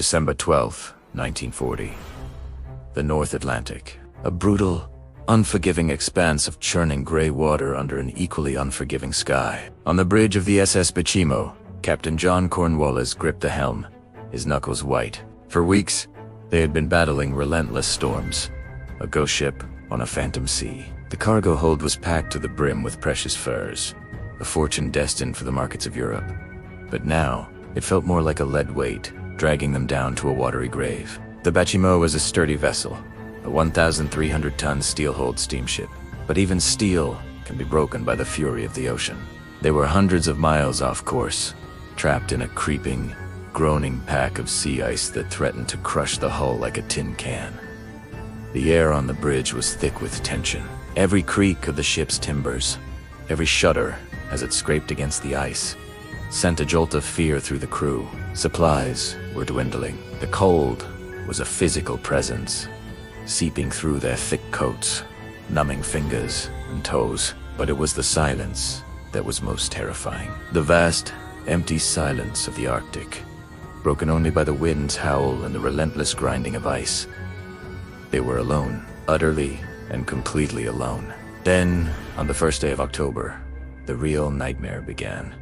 December 12, 1940. The North Atlantic. A brutal, unforgiving expanse of churning gray water under an equally unforgiving sky. On the bridge of the SS Bachimo, Captain John Cornwallis gripped the helm, his knuckles white. For weeks, they had been battling relentless storms. A ghost ship on a phantom sea. The cargo hold was packed to the brim with precious furs, a fortune destined for the markets of Europe. But now, it felt more like a lead weight, dragging them down to a watery grave. The Bachimo was a sturdy vessel, a 1,300-ton steel-hulled steamship. But even steel can be broken by the fury of the ocean. They were hundreds of miles off course, trapped in a creeping, groaning pack of sea ice that threatened to crush the hull like a tin can. The air on the bridge was thick with tension. Every creak of the ship's timbers, every shudder as it scraped against the ice, sent a jolt of fear through the crew. Supplies were dwindling. The cold was a physical presence, seeping through their thick coats, numbing fingers and toes. But it was the silence that was most terrifying. The vast, empty silence of the Arctic, broken only by the wind's howl and the relentless grinding of ice. They were alone, utterly and completely alone. Then, on the first day of October, the real nightmare began.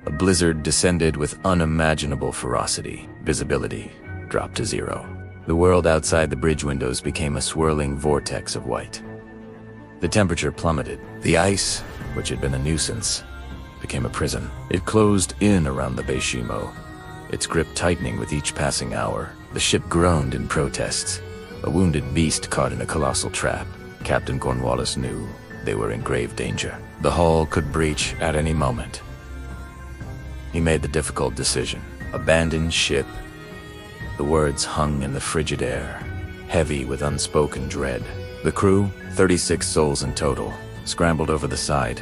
A blizzard descended with unimaginable ferocity. Visibility dropped to zero. The world outside the bridge windows became a swirling vortex of white. The temperature plummeted. The ice, which had been a nuisance, became a prison. It closed in around the Bachimo, its grip tightening with each passing hour. The ship groaned in protests, a wounded beast caught in a colossal trap. Captain Cornwallis knew they were in grave danger. The hull could breach at any moment. He made the difficult decision. Abandon ship. The words hung in the frigid air, heavy with unspoken dread. The crew, 36 souls in total, scrambled over the side,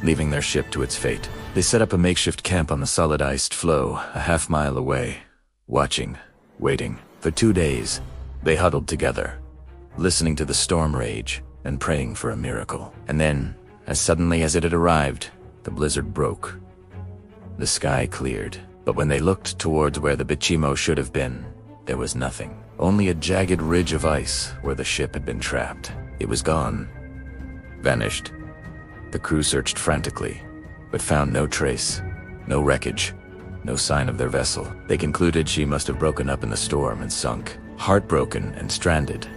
leaving their ship to its fate. They set up a makeshift camp on the solid iced floe, a half-mile away, watching, waiting. For 2 days, they huddled together, listening to the storm rage and praying for a miracle. And then, as suddenly as it had arrived, the blizzard broke. The sky cleared, but when they looked towards where the Bachimo should have been, there was nothing. Only a jagged ridge of ice where the ship had been trapped. It was gone. Vanished. The crew searched frantically, but found no trace, no wreckage, no sign of their vessel. They concluded she must have broken up in the storm and sunk. Heartbroken and stranded,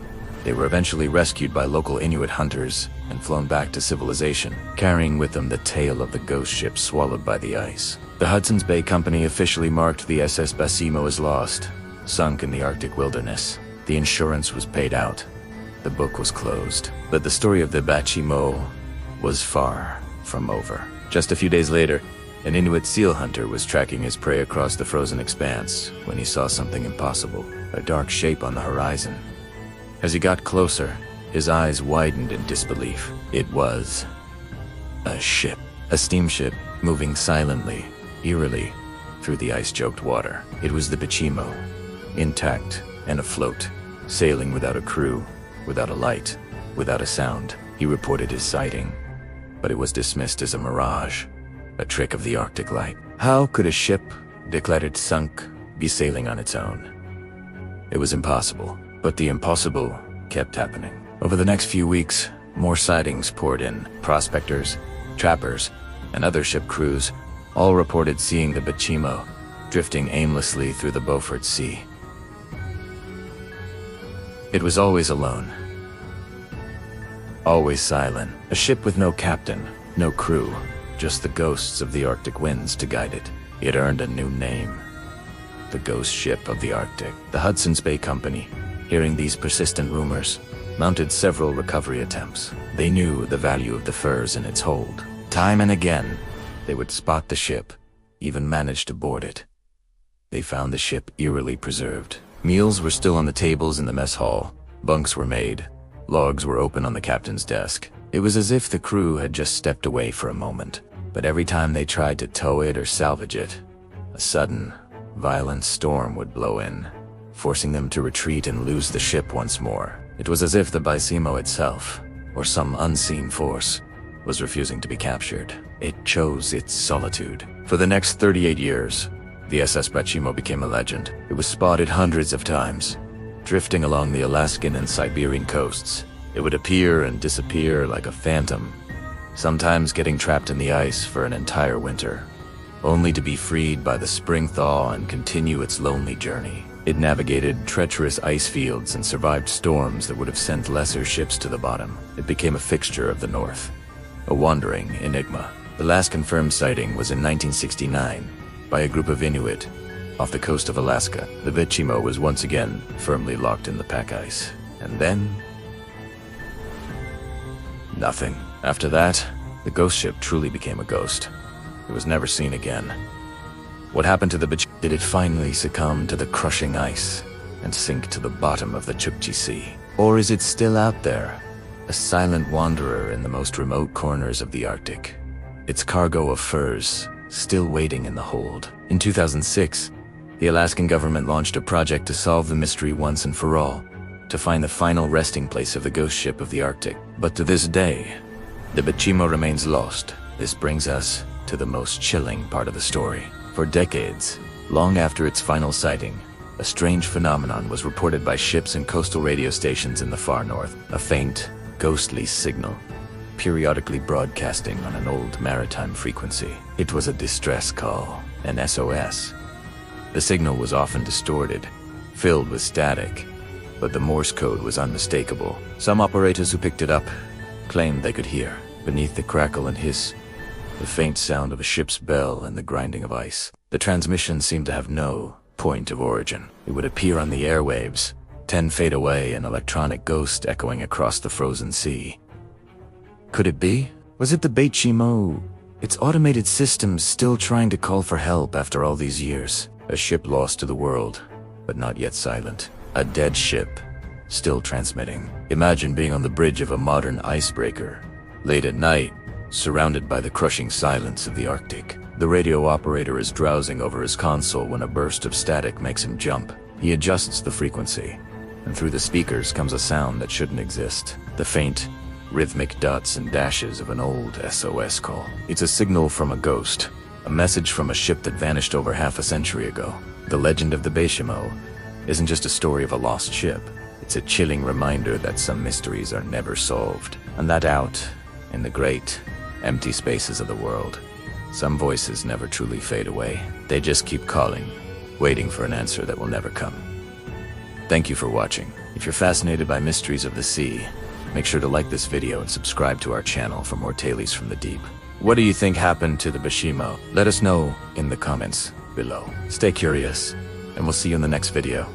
they were eventually rescued by local Inuit hunters and flown back to civilization, carrying with them the tale of the ghost ship swallowed by the ice. The Hudson's Bay Company officially marked the SS Bachimo as lost, sunk in the Arctic wilderness. The insurance was paid out. The book was closed. But the story of the Bachimo was far from over. Just a few days later, an Inuit seal hunter was tracking his prey across the frozen expanse when he saw something impossible, a dark shape on the horizon. As he got closer, his eyes widened in disbelief. It was a ship, a steamship, moving silently, eerily, through the ice-choked water. It was the Bachimo, intact and afloat, sailing without a crew, without a light, without a sound. He reported his sighting, but it was dismissed as a mirage, a trick of the Arctic light. How could a ship, declared sunk, be sailing on its own? It was impossible, but the impossible kept happening. Over the next few weeks, more sightings poured in. Prospectors, trappers, and other ship crews all reported seeing the Bachimo drifting aimlessly through the Beaufort Sea. It was always alone, always silent, a ship with no captain, no crew, just the ghosts of the Arctic winds to guide it. It earned a new name, the Ghost Ship of the Arctic. The Hudson's Bay Company, hearing these persistent rumors, mounted several recovery attempts. They knew the value of the furs in its hold. Time and again, they would spot the ship, even manage to board it. They found the ship eerily preserved. Meals were still on the tables in the mess hall. Bunks were made. Logs were open on the captain's desk. It was as if the crew had just stepped away for a moment. But every time they tried to tow it or salvage it, a sudden, violent storm would blow in, forcing them to retreat and lose the ship once more. It was as if the Bachimo itself, or some unseen force, was refusing to be captured. It chose its solitude. For the next 38 years, the SS Bachimo became a legend. It was spotted hundreds of times, drifting along the Alaskan and Siberian coasts. It would appear and disappear like a phantom, sometimes getting trapped in the ice for an entire winter, only to be freed by the spring thaw and continue its lonely journey. It navigated treacherous ice fields and survived storms that would have sent lesser ships to the bottom. It became a fixture of the North, a wandering enigma. The last confirmed sighting was in 1969 by a group of Inuit off the coast of Alaska. The Bachimo was once again firmly locked in the pack ice. And then nothing. After that, the ghost ship truly became a ghost. It was never seen again. What happened to the Bachimo? Did it finally succumb to the crushing ice and sink to the bottom of the Chukchi Sea? Or is it still out there, a silent wanderer in the most remote corners of the Arctic, its cargo of furs still waiting in the hold? In 2006, the Alaskan government launched a project to solve the mystery once and for all, to find the final resting place of the ghost ship of the Arctic. But to this day, the Bachimo remains lost. This brings us to the most chilling part of the story. For decades, long after its final sighting, a strange phenomenon was reported by ships and coastal radio stations in the far north. A faint, ghostly signal, periodically broadcasting on an old maritime frequency. It was a distress call, an SOS. The signal was often distorted, filled with static, but the Morse code was unmistakable. Some operators who picked it up claimed they could hear, beneath the crackle and hiss, the faint sound of a ship's bell and the grinding of ice. The transmission seemed to have no point of origin. It would appear on the airwaves, 10 feet away, an electronic ghost echoing across the frozen sea. Could it be? Was it the Bachimo, its automated systems still trying to call for help after all these years? A ship lost to the world, but not yet silent. A dead ship, still transmitting. Imagine being on the bridge of a modern icebreaker, late at night, surrounded by the crushing silence of the Arctic. The radio operator is drowsing over his console when a burst of static makes him jump. He adjusts the frequency, and through the speakers comes a sound that shouldn't exist. The faint, rhythmic dots and dashes of an old SOS call. It's a signal from a ghost, a message from a ship that vanished over half a century ago. The legend of the Bachimo isn't just a story of a lost ship. It's a chilling reminder that some mysteries are never solved, and that out in the great, empty spaces of the world, some voices never truly fade away. They just keep calling, waiting for an answer that will never come. Thank you for watching. If you're fascinated by mysteries of the sea, make sure to like this video and subscribe to our channel for more tales from the deep. What do you think happened to the Bachimo? Let us know in the comments below. Stay curious, and we'll see you in the next video.